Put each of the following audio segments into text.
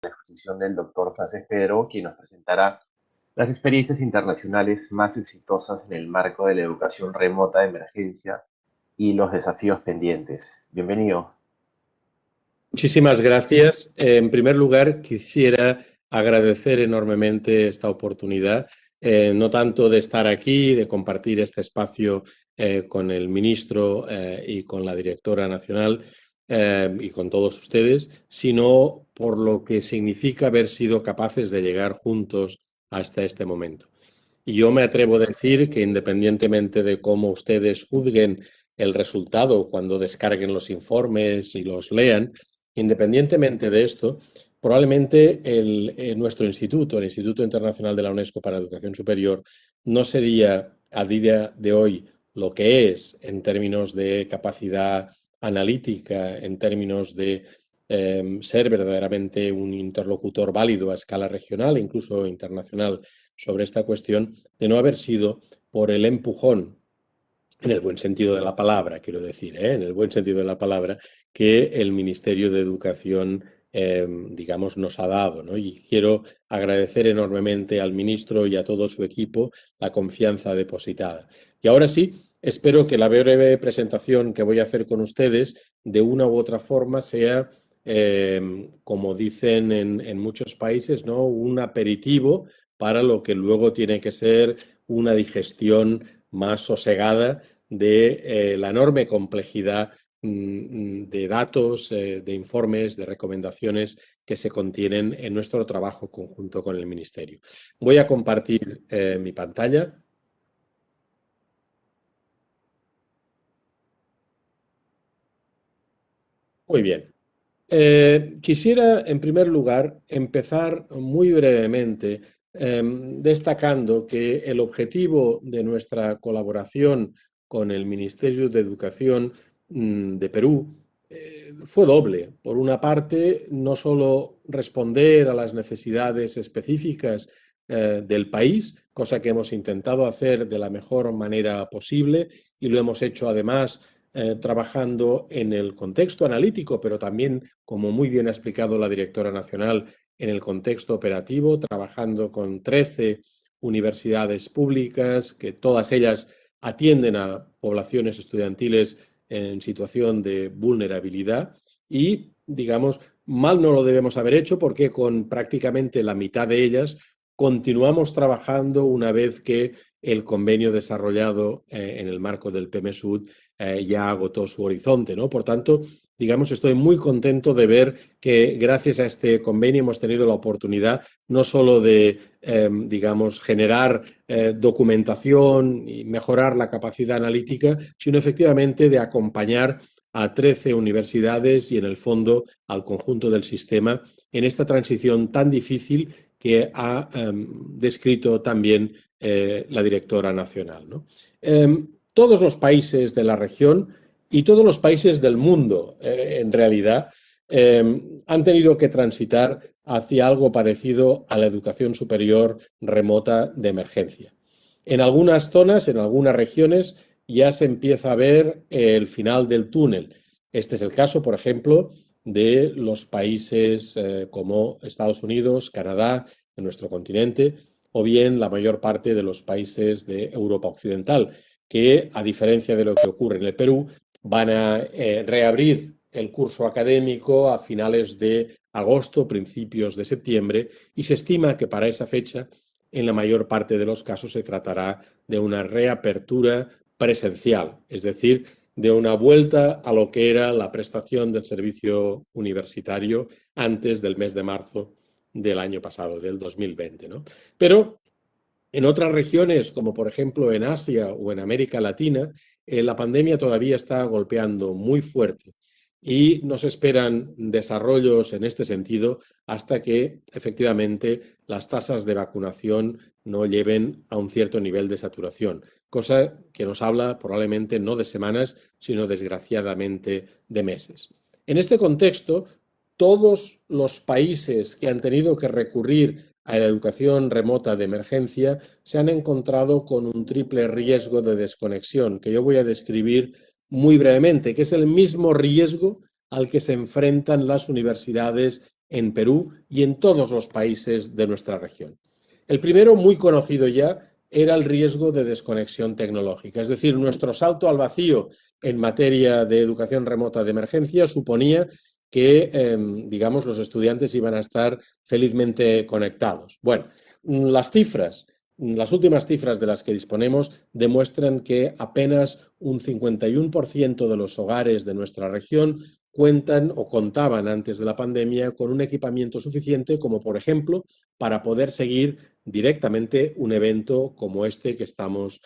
exposición del doctor Francesc Pedro, quien nos presentará las experiencias internacionales más exitosas en el marco de la educación remota de emergencia y los desafíos pendientes. Bienvenido. Muchísimas gracias. En primer lugar, quisiera agradecer enormemente esta oportunidad, no tanto de estar aquí, de compartir este espacio con el ministro y con la directora nacional y con todos ustedes, sino por lo que significa haber sido capaces de llegar juntos hasta este momento. Y yo me atrevo a decir que independientemente de cómo ustedes juzguen el resultado cuando descarguen los informes y los lean, independientemente de esto, probablemente nuestro instituto, el Instituto Internacional de la UNESCO para Educación Superior, no sería a día de hoy lo que es en términos de capacidad analítica, en términos de ser verdaderamente un interlocutor válido a escala regional e incluso internacional sobre esta cuestión, de no haber sido por el empujón, en el buen sentido de la palabra, quiero decir, en el buen sentido de la palabra, que el Ministerio de Educación, digamos, nos ha dado, ¿no? Y quiero agradecer enormemente al ministro y a todo su equipo la confianza depositada. Y ahora sí, espero que la breve presentación que voy a hacer con ustedes, de una u otra forma, sea, como dicen en muchos países, ¿no?, un aperitivo para lo que luego tiene que ser una digestión más sosegada de la enorme complejidad de datos, de informes, de recomendaciones que se contienen en nuestro trabajo conjunto con el Ministerio. Voy a compartir mi pantalla. Muy bien. Quisiera, en primer lugar, empezar muy brevemente destacando que el objetivo de nuestra colaboración con el Ministerio de Educación de Perú fue doble. Por una parte, no solo responder a las necesidades específicas del país, cosa que hemos intentado hacer de la mejor manera posible y lo hemos hecho además trabajando en el contexto analítico, pero también, como muy bien ha explicado la directora nacional, en el contexto operativo, trabajando con 13 universidades públicas, que todas ellas atienden a poblaciones estudiantiles en situación de vulnerabilidad y, digamos, mal no lo debemos haber hecho porque con prácticamente la mitad de ellas continuamos trabajando una vez que el convenio desarrollado en el marco del PMSUD ya agotó su horizonte, ¿no? Por tanto, digamos, estoy muy contento de ver que gracias a este convenio hemos tenido la oportunidad no solo de, digamos, generar documentación y mejorar la capacidad analítica, sino efectivamente de acompañar a 13 universidades y en el fondo al conjunto del sistema en esta transición tan difícil que ha descrito también la directora nacional, ¿no? Todos los países de la región y todos los países del mundo, en realidad, han tenido que transitar hacia algo parecido a la educación superior remota de emergencia. En algunas zonas, en algunas regiones, ya se empieza a ver el final del túnel. Este es el caso, por ejemplo, de los países como Estados Unidos, Canadá, en nuestro continente, o bien la mayor parte de los países de Europa Occidental, que, a diferencia de lo que ocurre en el Perú, van a reabrir el curso académico a finales de agosto, principios de septiembre, y se estima que para esa fecha, en la mayor parte de los casos, se tratará de una reapertura presencial, es decir, de una vuelta a lo que era la prestación del servicio universitario antes del mes de marzo del año pasado, del 2020, ¿no? Pero en otras regiones, como por ejemplo en Asia o en América Latina, la pandemia todavía está golpeando muy fuerte y nos esperan desarrollos en este sentido hasta que efectivamente las tasas de vacunación no lleven a un cierto nivel de saturación, cosa que nos habla probablemente no de semanas, sino desgraciadamente de meses. En este contexto, todos los países que han tenido que recurrir a la educación remota de emergencia se han encontrado con un triple riesgo de desconexión que yo voy a describir muy brevemente, que es el mismo riesgo al que se enfrentan las universidades en Perú y en todos los países de nuestra región. El primero, muy conocido ya, era el riesgo de desconexión tecnológica. Es decir, nuestro salto al vacío en materia de educación remota de emergencia suponía que, digamos, los estudiantes iban a estar felizmente conectados. Bueno, las cifras, las últimas cifras de las que disponemos demuestran que apenas un 51% de los hogares de nuestra región cuentan o contaban antes de la pandemia con un equipamiento suficiente como, por ejemplo, para poder seguir directamente un evento como este que estamos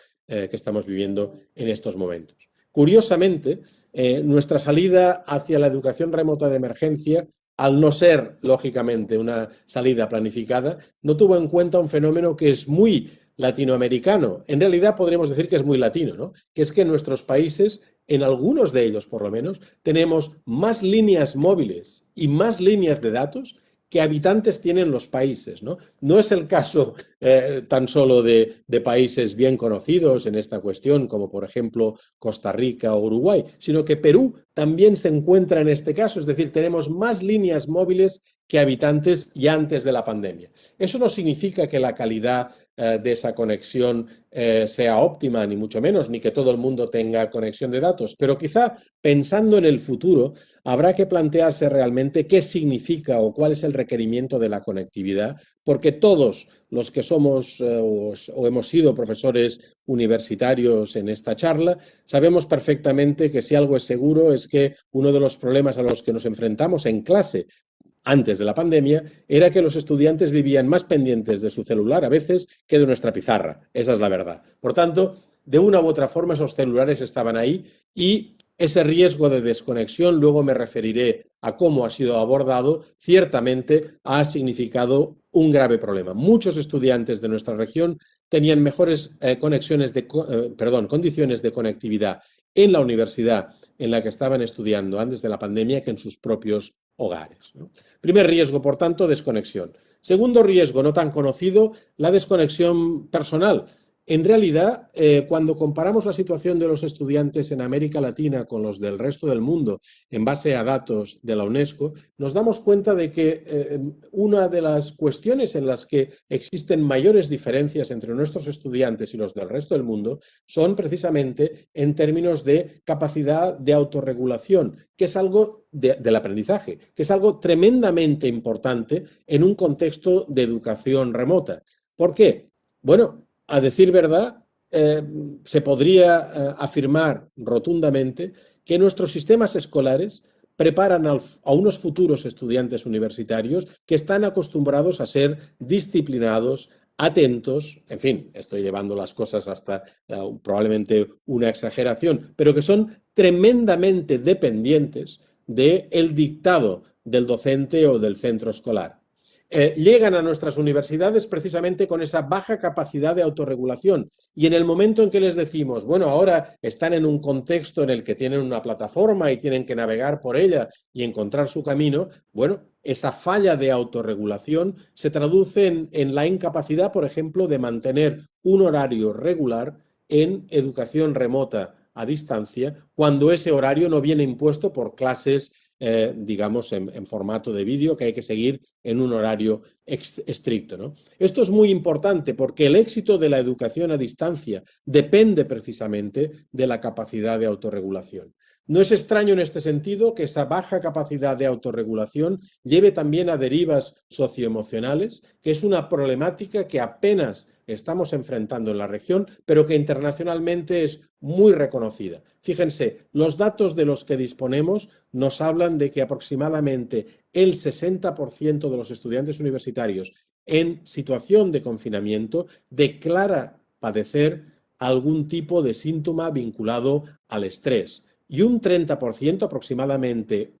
viviendo en estos momentos. Curiosamente, nuestra salida hacia la educación remota de emergencia, al no ser, lógicamente, una salida planificada, no tuvo en cuenta un fenómeno que es muy latinoamericano. En realidad podríamos decir que es muy latino, ¿no? Que es que en nuestros países, en algunos de ellos por lo menos, tenemos más líneas móviles y más líneas de datos que habitantes tienen los países, ¿no? No es el caso tan solo de países bien conocidos en esta cuestión, como por ejemplo Costa Rica o Uruguay, sino que Perú también se encuentra en este caso, es decir, tenemos más líneas móviles que habitantes ya antes de la pandemia. Eso no significa que la calidad de esa conexión sea óptima, ni mucho menos, ni que todo el mundo tenga conexión de datos, pero quizá pensando en el futuro, habrá que plantearse realmente qué significa o cuál es el requerimiento de la conectividad, porque todos los que somos o hemos sido profesores universitarios en esta charla, sabemos perfectamente que si algo es seguro es que uno de los problemas a los que nos enfrentamos en clase antes de la pandemia, era que los estudiantes vivían más pendientes de su celular a veces que de nuestra pizarra. Esa es la verdad. Por tanto, de una u otra forma esos celulares estaban ahí y ese riesgo de desconexión, luego me referiré a cómo ha sido abordado, ciertamente ha significado un grave problema. Muchos estudiantes de nuestra región tenían mejores condiciones de conectividad en la universidad en la que estaban estudiando antes de la pandemia que en sus propios hogares, ¿no? Primer riesgo, por tanto, desconexión. Segundo riesgo, no tan conocido, la desconexión personal. En realidad, cuando comparamos la situación de los estudiantes en América Latina con los del resto del mundo en base a datos de la UNESCO, nos damos cuenta de que una de las cuestiones en las que existen mayores diferencias entre nuestros estudiantes y los del resto del mundo son precisamente en términos de capacidad de autorregulación, que es algo del aprendizaje, que es algo tremendamente importante en un contexto de educación remota. ¿Por qué? Bueno, a decir verdad, se podría afirmar rotundamente que nuestros sistemas escolares preparan a unos futuros estudiantes universitarios que están acostumbrados a ser disciplinados, atentos, en fin, estoy llevando las cosas hasta probablemente una exageración, pero que son tremendamente dependientes del dictado del docente o del centro escolar. Llegan a nuestras universidades precisamente con esa baja capacidad de autorregulación y en el momento en que les decimos, bueno, ahora están en un contexto en el que tienen una plataforma y tienen que navegar por ella y encontrar su camino, bueno, esa falla de autorregulación se traduce en la incapacidad, por ejemplo, de mantener un horario regular en educación remota a distancia cuando ese horario no viene impuesto por clases digamos, en formato de vídeo que hay que seguir en un horario estricto, ¿no? Esto es muy importante porque el éxito de la educación a distancia depende precisamente de la capacidad de autorregulación. No es extraño en este sentido que esa baja capacidad de autorregulación lleve también a derivas socioemocionales, que es una problemática que apenas estamos enfrentando en la región, pero que internacionalmente es muy reconocida. Fíjense, los datos de los que disponemos nos hablan de que aproximadamente el 60% de los estudiantes universitarios en situación de confinamiento declara padecer algún tipo de síntoma vinculado al estrés. Y un 30%, aproximadamente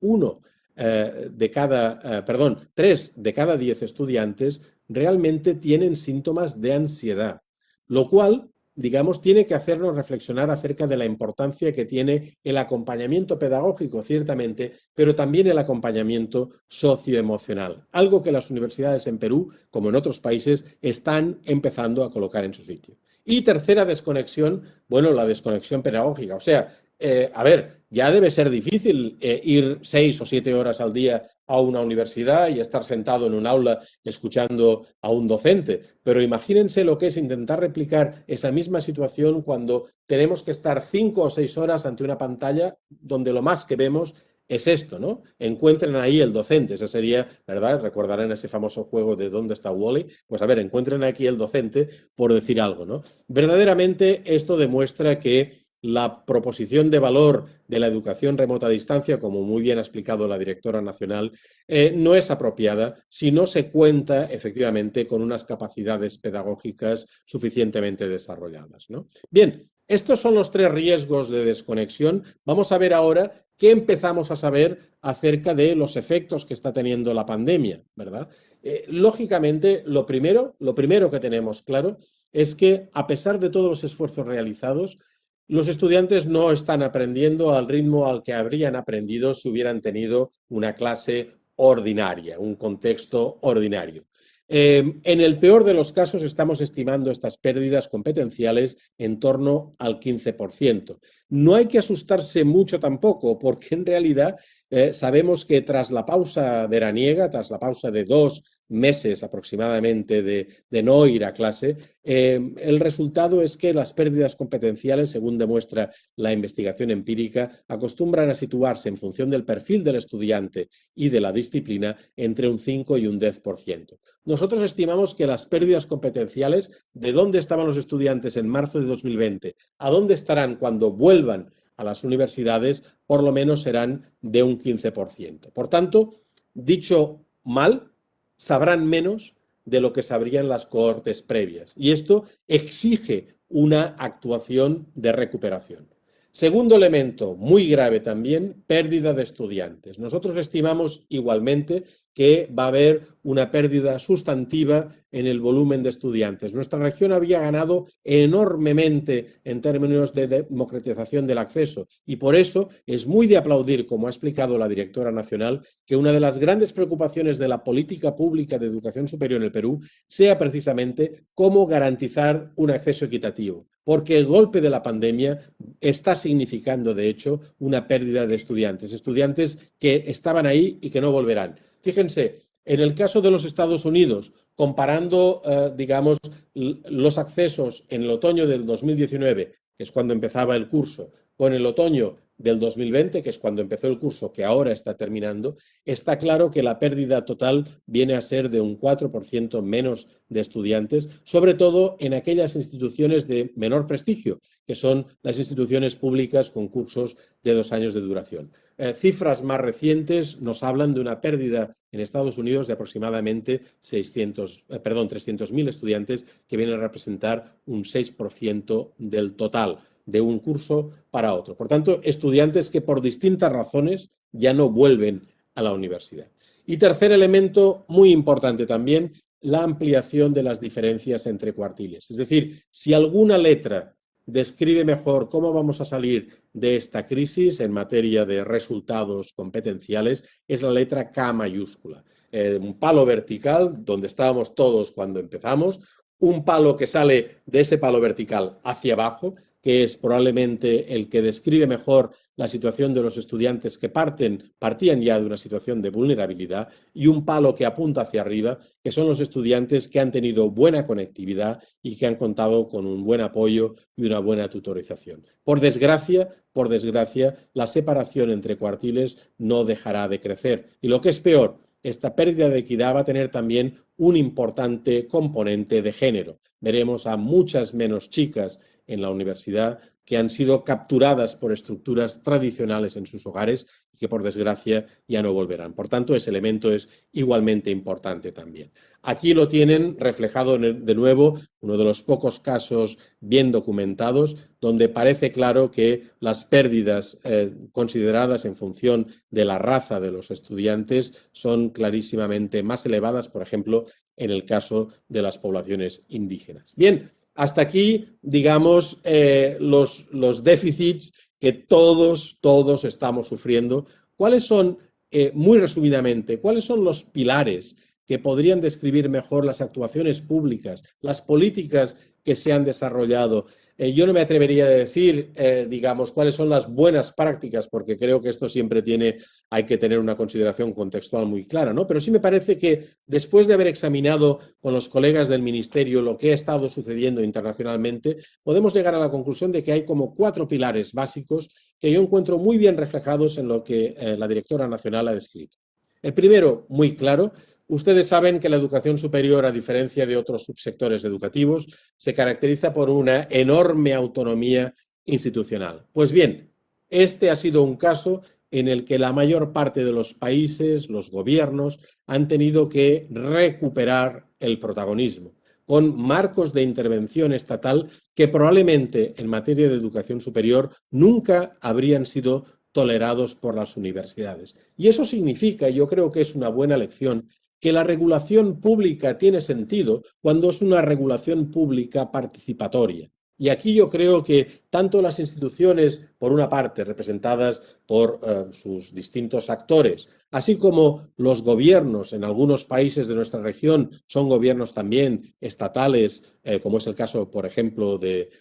tres de cada 10 estudiantes realmente tienen síntomas de ansiedad, lo cual, digamos, tiene que hacernos reflexionar acerca de la importancia que tiene el acompañamiento pedagógico, ciertamente, pero también el acompañamiento socioemocional, algo que las universidades en Perú, como en otros países, están empezando a colocar en su sitio. Y tercera desconexión, bueno, la desconexión pedagógica, o sea, a ver, ya debe ser difícil ir 6 o 7 horas al día a una universidad y estar sentado en un aula escuchando a un docente, pero imagínense lo que es intentar replicar esa misma situación cuando tenemos que estar 5 o 6 horas ante una pantalla donde lo más que vemos es esto, ¿no? Encuentren ahí el docente, esa sería, ¿verdad? Recordarán ese famoso juego de ¿Dónde está Wally? Pues a ver, encuentren aquí el docente por decir algo, ¿no? Verdaderamente esto demuestra que la proposición de valor de la educación remota a distancia, como muy bien ha explicado la directora nacional, no es apropiada si no se cuenta efectivamente con unas capacidades pedagógicas suficientemente desarrolladas, ¿no? Bien, estos son los 3 riesgos de desconexión. Vamos a ver ahora qué empezamos a saber acerca de los efectos que está teniendo la pandemia, ¿verdad? Lógicamente, lo primero que tenemos claro es que, a pesar de todos los esfuerzos realizados, los estudiantes no están aprendiendo al ritmo al que habrían aprendido si hubieran tenido una clase ordinaria, un contexto ordinario. En el peor de los casos estamos estimando estas pérdidas competenciales en torno al 15%. No hay que asustarse mucho tampoco, porque en realidad sabemos que tras la pausa veraniega, tras la pausa de 2 meses aproximadamente de no ir a clase, el resultado es que las pérdidas competenciales, según demuestra la investigación empírica, acostumbran a situarse en función del perfil del estudiante y de la disciplina entre un 5 y un 10%. Nosotros estimamos que las pérdidas competenciales, de dónde estaban los estudiantes en marzo de 2020, a dónde estarán cuando vuelvan a las universidades, por lo menos serán de un 15%. Por tanto, dicho mal, sabrán menos de lo que sabrían las cohortes previas. Y esto exige una actuación de recuperación. Segundo elemento, muy grave también, pérdida de estudiantes. Nosotros estimamos igualmente que va a haber una pérdida sustantiva en el volumen de estudiantes. Nuestra región había ganado enormemente en términos de democratización del acceso y por eso es muy de aplaudir, como ha explicado la directora nacional, que una de las grandes preocupaciones de la política pública de educación superior en el Perú sea precisamente cómo garantizar un acceso equitativo, porque el golpe de la pandemia está significando, de hecho, una pérdida de estudiantes, estudiantes que estaban ahí y que no volverán. Fíjense, en el caso de los Estados Unidos, comparando, digamos, los accesos en el otoño del 2019, que es cuando empezaba el curso, con el otoño del 2020, que es cuando empezó el curso, que ahora está terminando, está claro que la pérdida total viene a ser de un 4% menos de estudiantes, sobre todo en aquellas instituciones de menor prestigio, que son las instituciones públicas con cursos de 2 años de duración. Cifras más recientes nos hablan de una pérdida en Estados Unidos de aproximadamente 300.000 estudiantes, que vienen a representar un 6% del total de un curso para otro. Por tanto, estudiantes que por distintas razones ya no vuelven a la universidad. Y tercer elemento muy importante también, la ampliación de las diferencias entre cuartiles. Es decir, si alguna letra describe mejor cómo vamos a salir de esta crisis en materia de resultados competenciales, es la letra K mayúscula. Un palo vertical, donde estábamos todos cuando empezamos, un palo que sale de ese palo vertical hacia abajo, que es probablemente el que describe mejor la situación de los estudiantes que partían ya de una situación de vulnerabilidad, y un palo que apunta hacia arriba, que son los estudiantes que han tenido buena conectividad y que han contado con un buen apoyo y una buena tutorización. Por desgracia, la separación entre cuartiles no dejará de crecer. Y lo que es peor, esta pérdida de equidad va a tener también un importante componente de género. Veremos a muchas menos chicas en la universidad que han sido capturadas por estructuras tradicionales en sus hogares y que, por desgracia, ya no volverán. Por tanto, ese elemento es igualmente importante también. Aquí lo tienen reflejado de nuevo, uno de los pocos casos bien documentados, donde parece claro que las pérdidas consideradas en función de la raza de los estudiantes son clarísimamente más elevadas, por ejemplo, en el caso de las poblaciones indígenas. Bien, hasta aquí, digamos, los déficits que todos estamos sufriendo. ¿Cuáles son, muy resumidamente, cuáles son los pilares que podrían describir mejor las actuaciones públicas, las políticas que se han desarrollado. Yo no me atrevería a decir, digamos, cuáles son las buenas prácticas, porque creo que esto siempre hay que tener una consideración contextual muy clara, ¿no? Pero sí me parece que después de haber examinado con los colegas del Ministerio lo que ha estado sucediendo internacionalmente, podemos llegar a la conclusión de que hay como 4 pilares básicos que yo encuentro muy bien reflejados en lo que la directora nacional ha descrito. El primero, muy claro. Ustedes saben que la educación superior, a diferencia de otros subsectores educativos, se caracteriza por una enorme autonomía institucional. Pues bien, este ha sido un caso en el que la mayor parte de los países, los gobiernos, han tenido que recuperar el protagonismo, con marcos de intervención estatal que probablemente en materia de educación superior nunca habrían sido tolerados por las universidades. Y eso significa, y yo creo que es una buena lección, que la regulación pública tiene sentido cuando es una regulación pública participatoria. Y aquí yo creo que tanto las instituciones, por una parte, representadas por sus distintos actores, así como los gobiernos en algunos países de nuestra región, son gobiernos también estatales, como es el caso, por ejemplo, de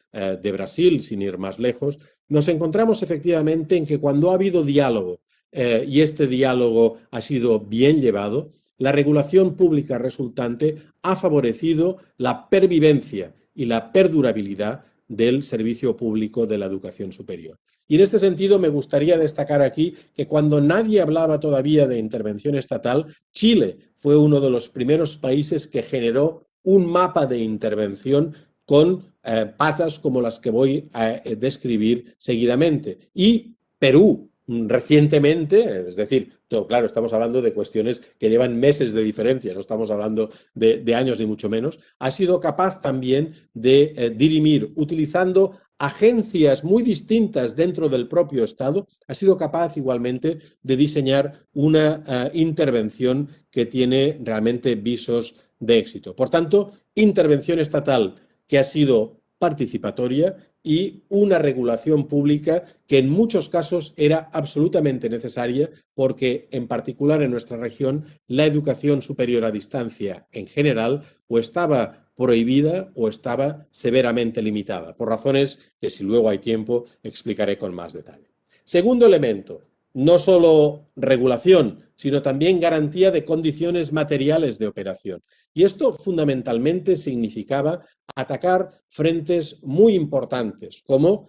Brasil, sin ir más lejos, nos encontramos efectivamente en que cuando ha habido diálogo y este diálogo ha sido bien llevado, la regulación pública resultante ha favorecido la pervivencia y la perdurabilidad del servicio público de la educación superior. Y en este sentido me gustaría destacar aquí que cuando nadie hablaba todavía de intervención estatal, Chile fue uno de los primeros países que generó un mapa de intervención con patas como las que voy a describir seguidamente. Y Perú, recientemente, es decir, claro, estamos hablando de cuestiones que llevan meses de diferencia, no estamos hablando de años ni mucho menos, ha sido capaz también de dirimir, utilizando agencias muy distintas dentro del propio Estado, ha sido capaz igualmente de diseñar una intervención que tiene realmente visos de éxito. Por tanto, intervención estatal que ha sido participatoria y una regulación pública que en muchos casos era absolutamente necesaria porque, en particular en nuestra región, la educación superior a distancia en general o estaba prohibida o estaba severamente limitada, por razones que, si luego hay tiempo, explicaré con más detalle. Segundo elemento, no solo regulación, sino también garantía de condiciones materiales de operación. Y esto fundamentalmente significaba atacar frentes muy importantes, como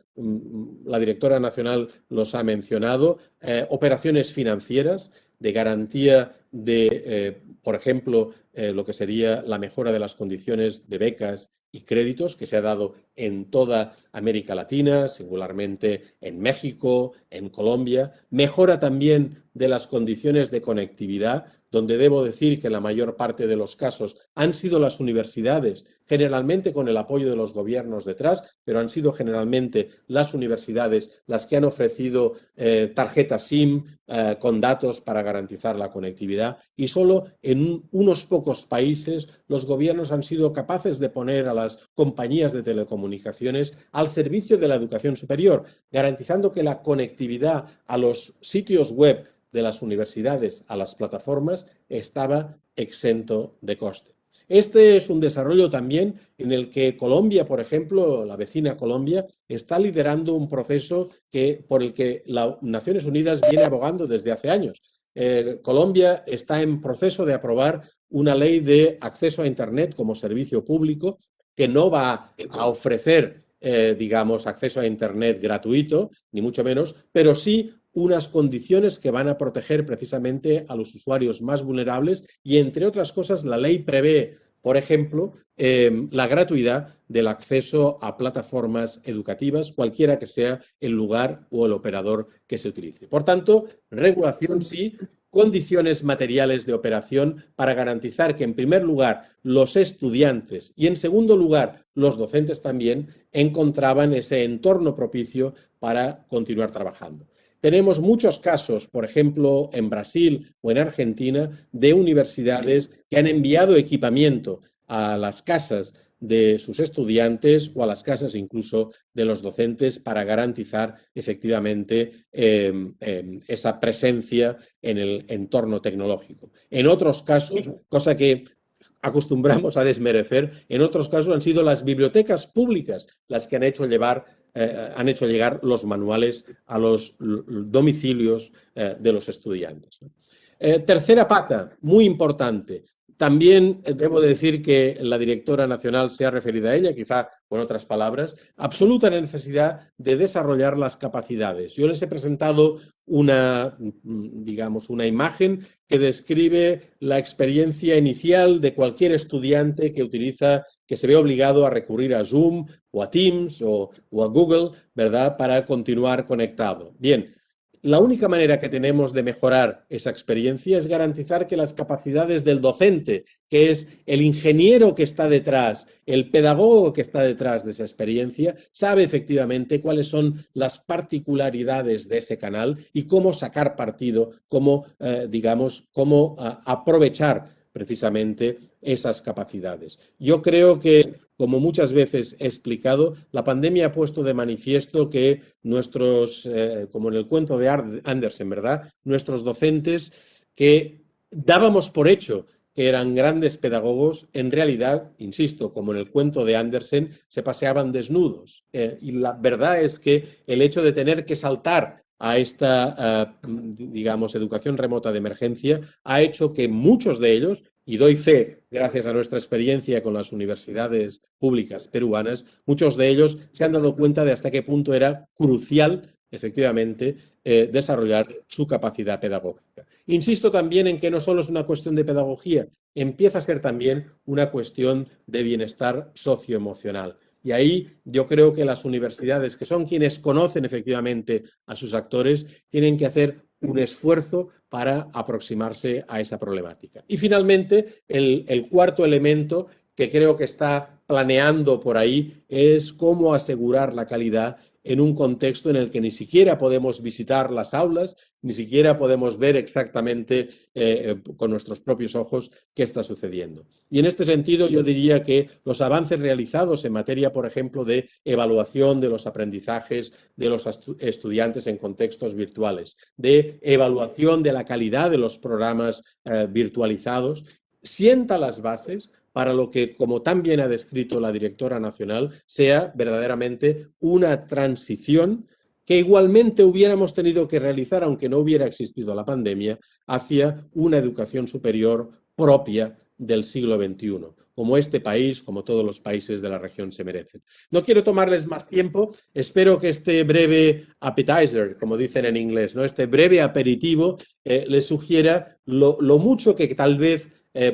la directora nacional los ha mencionado, operaciones financieras de garantía de, por ejemplo, lo que sería la mejora de las condiciones de becas y créditos que se ha dado en toda América Latina, singularmente en México, en Colombia. Mejora también de las condiciones de conectividad, donde debo decir que en la mayor parte de los casos han sido las universidades, generalmente con el apoyo de los gobiernos detrás, pero han sido generalmente las universidades las que han ofrecido tarjetas SIM con datos para garantizar la conectividad, y solo en unos pocos países los gobiernos han sido capaces de poner a las compañías de telecomunicaciones al servicio de la educación superior, garantizando que la conectividad a los sitios web de las universidades, a las plataformas, estaba exento de coste. Este es un desarrollo también en el que Colombia, por ejemplo, la vecina Colombia, está liderando un proceso por el que las Naciones Unidas viene abogando desde hace años. Colombia está en proceso de aprobar una ley de acceso a Internet como servicio público que no va a ofrecer, digamos, acceso a Internet gratuito, ni mucho menos, pero sí unas condiciones que van a proteger precisamente a los usuarios más vulnerables y, entre otras cosas, la ley prevé, por ejemplo, la gratuidad del acceso a plataformas educativas, cualquiera que sea el lugar o el operador que se utilice. Por tanto, regulación sí, condiciones materiales de operación para garantizar que, en primer lugar, los estudiantes y, en segundo lugar, los docentes también encontraban ese entorno propicio para continuar trabajando. Tenemos muchos casos, por ejemplo, en Brasil o en Argentina, de universidades que han enviado equipamiento a las casas de sus estudiantes o a las casas incluso de los docentes para garantizar efectivamente esa presencia en el entorno tecnológico. En otros casos, cosa que acostumbramos a desmerecer, en otros casos han sido las bibliotecas públicas las que han hecho llegar los manuales a los domicilios de los estudiantes. Tercera pata, muy importante. También debo decir que la directora nacional se ha referido a ella, quizá con otras palabras, absoluta necesidad de desarrollar las capacidades. Yo les he presentado digamos, una imagen que describe la experiencia inicial de cualquier estudiante que se ve obligado a recurrir a Zoom o a Teams o a Google, ¿verdad?, para continuar conectado. Bien. La única manera que tenemos de mejorar esa experiencia es garantizar que las capacidades del docente, que es el ingeniero que está detrás, el pedagogo que está detrás de esa experiencia, sabe efectivamente cuáles son las particularidades de ese canal y cómo sacar partido, cómo aprovechar precisamente esas capacidades. Yo creo que, como muchas veces he explicado, la pandemia ha puesto de manifiesto que como en el cuento de Andersen, ¿verdad?, nuestros docentes que dábamos por hecho que eran grandes pedagogos, en realidad, insisto, como en el cuento de Andersen, se paseaban desnudos. Y la verdad es que el hecho de tener que saltar a esta, digamos, educación remota de emergencia ha hecho que muchos de ellos, y doy fe, gracias a nuestra experiencia con las universidades públicas peruanas, muchos de ellos se han dado cuenta de hasta qué punto era crucial, efectivamente, desarrollar su capacidad pedagógica. Insisto también en que no solo es una cuestión de pedagogía, empieza a ser también una cuestión de bienestar socioemocional. Y ahí yo creo que las universidades, que son quienes conocen efectivamente a sus actores, tienen que hacer un esfuerzo para aproximarse a esa problemática. Y finalmente, el cuarto elemento que creo que está planeando por ahí es cómo asegurar la calidad en un contexto en el que ni siquiera podemos visitar las aulas, ni siquiera podemos ver exactamente con nuestros propios ojos qué está sucediendo. Y en este sentido yo diría que los avances realizados en materia, por ejemplo, de evaluación de los aprendizajes de los estudiantes en contextos virtuales, de evaluación de la calidad de los programas virtualizados, sienta las bases para lo que, como tan bien ha descrito la directora nacional, sea verdaderamente una transición que igualmente hubiéramos tenido que realizar, aunque no hubiera existido la pandemia, hacia una educación superior propia del siglo XXI, como este país, como todos los países de la región se merecen. No quiero tomarles más tiempo, espero que este breve appetizer, como dicen en inglés, ¿no?, este breve aperitivo les sugiera lo mucho que tal vez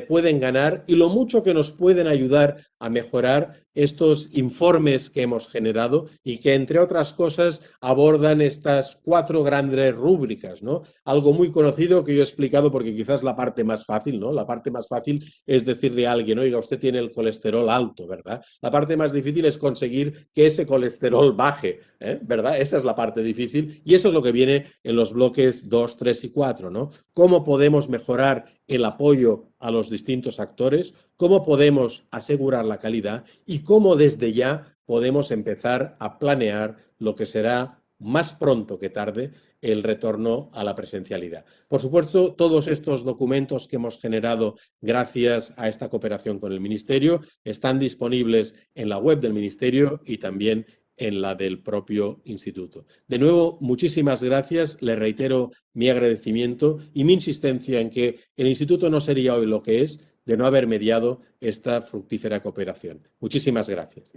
pueden ganar y lo mucho que nos pueden ayudar a mejorar estos informes que hemos generado y que, entre otras cosas, abordan estas 4 grandes rúbricas, ¿no? Algo muy conocido que yo he explicado porque quizás la parte más fácil, ¿no? La parte más fácil es decirle a alguien, oiga, usted tiene el colesterol alto, ¿verdad? La parte más difícil es conseguir que ese colesterol baje, ¿verdad? Esa es la parte difícil y eso es lo que viene en los bloques 2, 3 y 4, ¿no? ¿Cómo podemos mejorar el apoyo a los distintos actores? ¿Cómo podemos asegurar la calidad? Y cómo desde ya podemos empezar a planear lo que será más pronto que tarde el retorno a la presencialidad. Por supuesto, todos estos documentos que hemos generado gracias a esta cooperación con el Ministerio están disponibles en la web del Ministerio y también en la del propio instituto. De nuevo, muchísimas gracias. Le reitero mi agradecimiento y mi insistencia en que el instituto no sería hoy lo que es de no haber mediado esta fructífera cooperación. Muchísimas gracias.